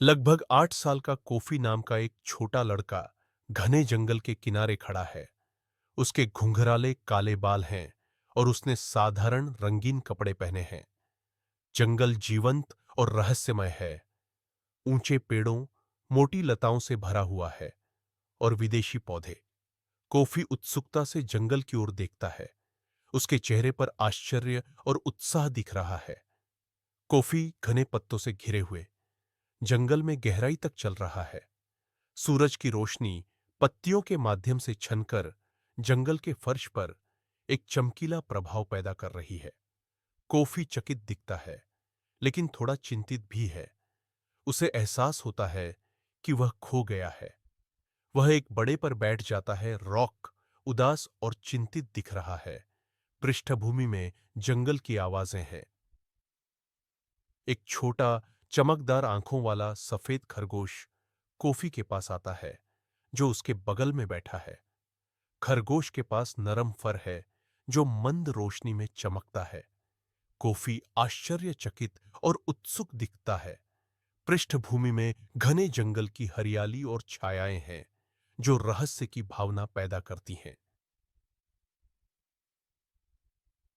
लगभग 8 साल का कोफी नाम का एक छोटा लड़का घने जंगल के किनारे खड़ा है। उसके घुंघराले काले बाल हैं और उसने साधारण रंगीन कपड़े पहने हैं। जंगल जीवंत और रहस्यमय है। ऊंचे पेड़ों, मोटी लताओं से भरा हुआ है और विदेशी पौधे। कोफी उत्सुकता से जंगल की ओर देखता है। उसके चेहरे पर आश्चर्य और उत्साह दिख रहा है। कोफी घने पत्तों से घिरे हुए जंगल में गहराई तक चल रहा है। सूरज की रोशनी पत्तियों के माध्यम से छनकर जंगल के फर्श पर एक चमकीला प्रभाव पैदा कर रही है। कोफी चकित दिखता है, लेकिन थोड़ा चिंतित भी है। उसे एहसास होता है कि वह खो गया है। वह एक बड़े पर बैठ जाता है। रॉक उदास और चिंतित दिख रहा है। पृष्ठभूमि में जंगल की आवाजें हैं। एक छोटा चमकदार आंखों वाला सफेद खरगोश कोफी के पास आता है, जो उसके बगल में बैठा है। खरगोश के पास नरम फर है जो मंद रोशनी में चमकता है। कोफी आश्चर्यचकित और उत्सुक दिखता है। पृष्ठभूमि में घने जंगल की हरियाली और छायाएं हैं जो रहस्य की भावना पैदा करती हैं।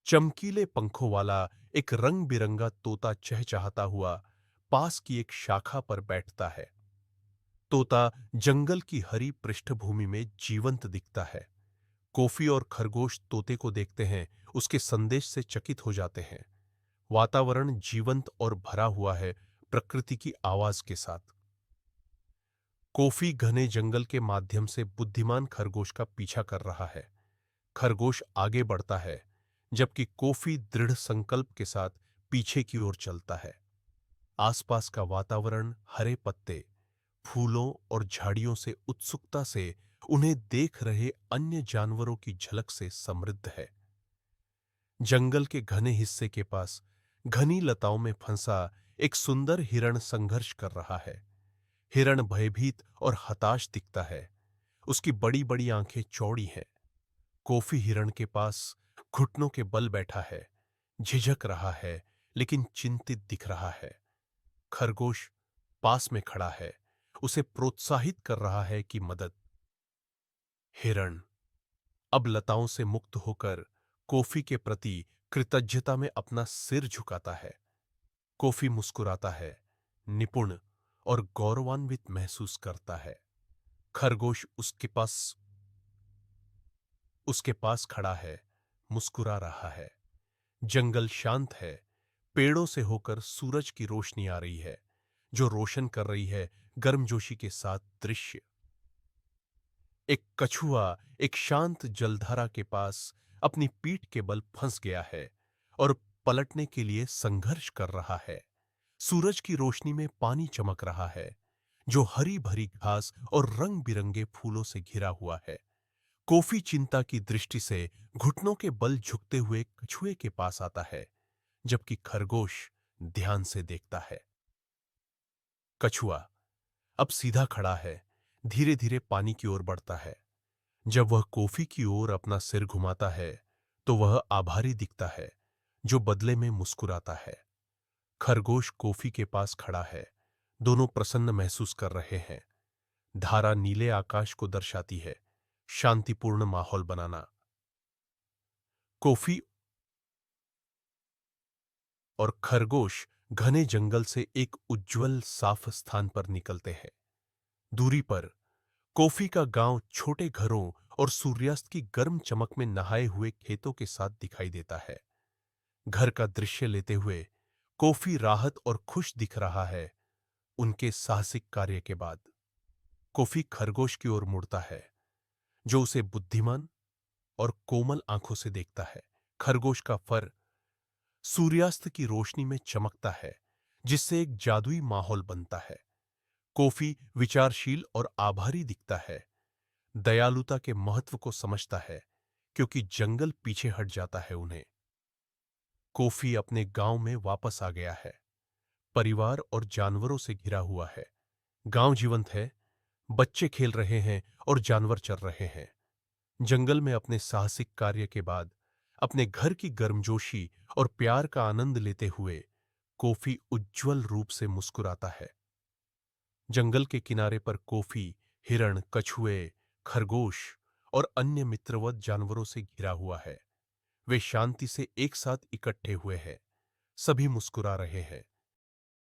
चमकीले पंखों वाला एक रंग बिरंगा तोता चहचहाता हुआ पास की एक शाखा पर बैठता है। तोता जंगल की हरी पृष्ठभूमि में जीवंत दिखता है। कोफी और खरगोश तोते को देखते हैं, उसके संदेश से चकित हो जाते हैं। वातावरण जीवंत और भरा हुआ है प्रकृति की आवाज के साथ। कोफी घने जंगल के माध्यम से बुद्धिमान खरगोश का पीछा कर रहा है। खरगोश आगे बढ़ता है, जबकि कोफी दृढ़ संकल्प के साथ पीछे की ओर चलता है। आसपास का वातावरण हरे पत्ते, फूलों और झाड़ियों से उत्सुकता से उन्हें देख रहे अन्य जानवरों की झलक से समृद्ध है। जंगल के घने हिस्से के पास घनी लताओं में फंसा एक सुंदर हिरण संघर्ष कर रहा है। हिरण भयभीत और हताश दिखता है। उसकी बड़ी बड़ी आंखें चौड़ी हैं। कोफी हिरण के पास घुटनों के बल बैठा है, झिझक रहा है, लेकिन चिंतित दिख रहा है। खरगोश पास में खड़ा है, उसे प्रोत्साहित कर रहा है कि मदद। हिरण अब लताओं से मुक्त होकर कोफी के प्रति कृतज्ञता में अपना सिर झुकाता है। कोफी मुस्कुराता है, निपुण और गौरवान्वित महसूस करता है। खरगोश उसके पास खड़ा है, मुस्कुरा रहा है। जंगल शांत है। पेड़ों से होकर सूरज की रोशनी आ रही है, जो रोशन कर रही है गर्मजोशी के साथ दृश्य। एक कछुआ एक शांत जलधारा के पास अपनी पीठ के बल फंस गया है और पलटने के लिए संघर्ष कर रहा है। सूरज की रोशनी में पानी चमक रहा है, जो हरी भरी घास और रंग बिरंगे फूलों से घिरा हुआ है। कोफी चिंता की दृष्टि से घुटनों के बल झुकते हुए कछुए के पास आता है, जबकि खरगोश ध्यान से देखता है। कछुआ अब सीधा खड़ा है, धीरे धीरे पानी की ओर बढ़ता है। जब वह कॉफी की ओर अपना सिर घुमाता है, तो वह आभारी दिखता है, जो बदले में मुस्कुराता है। खरगोश कॉफी के पास खड़ा है। दोनों प्रसन्न महसूस कर रहे हैं। धारा नीले आकाश को दर्शाती है, शांतिपूर्ण माहौल बनाना। कॉफी और खरगोश घने जंगल से एक उज्जवल साफ स्थान पर निकलते हैं। दूरी पर कॉफी का गांव छोटे घरों और सूर्यास्त की गर्म चमक में नहाए हुए खेतों के साथ दिखाई देता है। घर का दृश्य लेते हुए कॉफी राहत और खुश दिख रहा है। उनके साहसिक कार्य के बाद कॉफी खरगोश की ओर मुड़ता है, जो उसे बुद्धिमान और कोमल आंखों से देखता है। खरगोश का फर सूर्यास्त की रोशनी में चमकता है, जिससे एक जादुई माहौल बनता है। कॉफी विचारशील और आभारी दिखता है, दयालुता के महत्व को समझता है, क्योंकि जंगल पीछे हट जाता है उन्हें। कॉफी अपने गांव में वापस आ गया है। परिवार और जानवरों से घिरा हुआ है। गांव जीवंत है, बच्चे खेल रहे हैं और जानवर चर रहे हैं। जंगल में अपने साहसिक कार्य के बाद अपने घर की गर्मजोशी और प्यार का आनंद लेते हुए कॉफी उज्जवल रूप से मुस्कुराता है। जंगल के किनारे पर कॉफी, हिरण, कछुए, खरगोश और अन्य मित्रवत जानवरों से घिरा हुआ है। वे शांति से एक साथ इकट्ठे हुए हैं। सभी मुस्कुरा रहे हैं